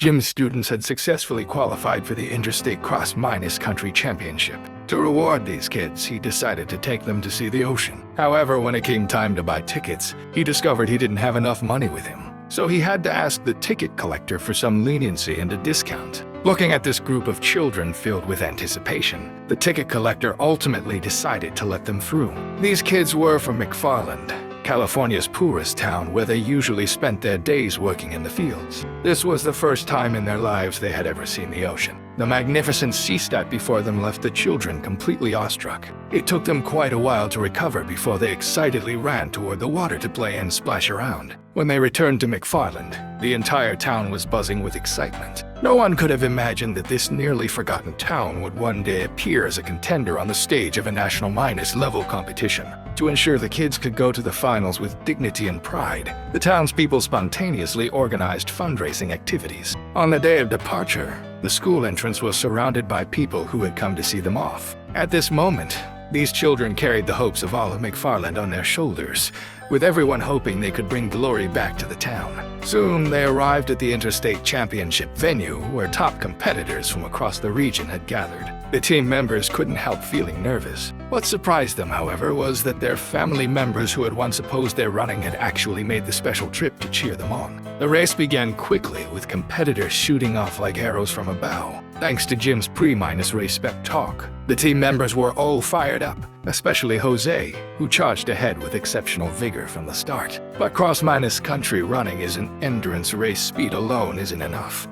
Jim's students had successfully qualified for the Interstate Cross Country Championship. To reward these kids, he decided to take them to see the ocean. However, when it came time to buy tickets, he discovered he didn't have enough money with him. So he had to ask the ticket collector for some leniency and a discount. Looking at this group of children filled with anticipation, the ticket collector ultimately decided to let them through. These kids were from McFarland, California's poorest town, where they usually spent their days working in the fields. This was the first time in their lives they had ever seen the ocean. The magnificent sea stat before them left the children completely awestruck. It took them quite a while to recover before they excitedly ran toward the water to play and splash around. When they returned to McFarland, the entire town was buzzing with excitement. No one could have imagined that this nearly forgotten town would one day appear as a contender on the stage of a national level competition. To ensure the kids could go to the finals with dignity and pride, the townspeople spontaneously organized fundraising activities. On the day of departure, the school entrance was surrounded by people who had come to see them off. At this moment, these children carried the hopes of all of McFarland on their shoulders, with everyone hoping they could bring glory back to the town. Soon, they arrived at the Interstate Championship venue, where top competitors from across the region had gathered. The team members couldn't help feeling nervous. What surprised them, however, was that their family members who had once opposed their running had actually made the special trip to cheer them on. The race began quickly, with competitors shooting off like arrows from a bow. Thanks to Jim's pre-race pep talk, the team members were all fired up, especially Jose, who charged ahead with exceptional vigor from the start. But cross-country running is an endurance race. Speed alone isn't enough.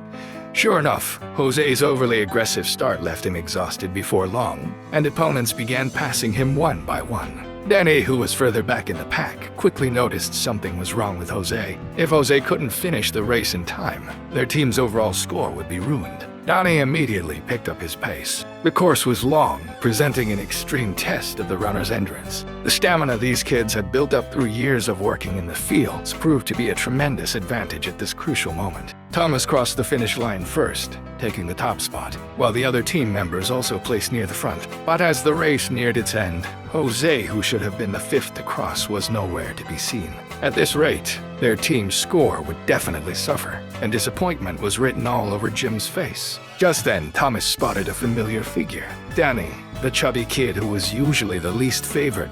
Sure enough, Jose's overly aggressive start left him exhausted before long, and opponents began passing him one by one. Danny, who was further back in the pack, quickly noticed something was wrong with Jose. If Jose couldn't finish the race in time, their team's overall score would be ruined. Danny immediately picked up his pace. The course was long, presenting an extreme test of the runner's endurance. The stamina these kids had built up through years of working in the fields proved to be a tremendous advantage at this crucial moment. Thomas crossed the finish line first, taking the top spot, while the other team members also placed near the front. But as the race neared its end, Jose, who should have been the fifth to cross, was nowhere to be seen. At this rate, their team's score would definitely suffer, and disappointment was written all over Jim's face. Just then, Thomas spotted a familiar figure. Danny, the chubby kid who was usually the least favored,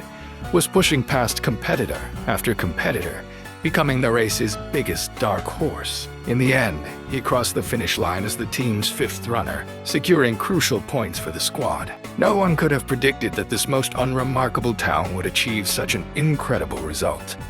was pushing past competitor after competitor, becoming the race's biggest dark horse. In the end, he crossed the finish line as the team's fifth runner, securing crucial points for the squad. No one could have predicted that this most unremarkable town would achieve such an incredible result.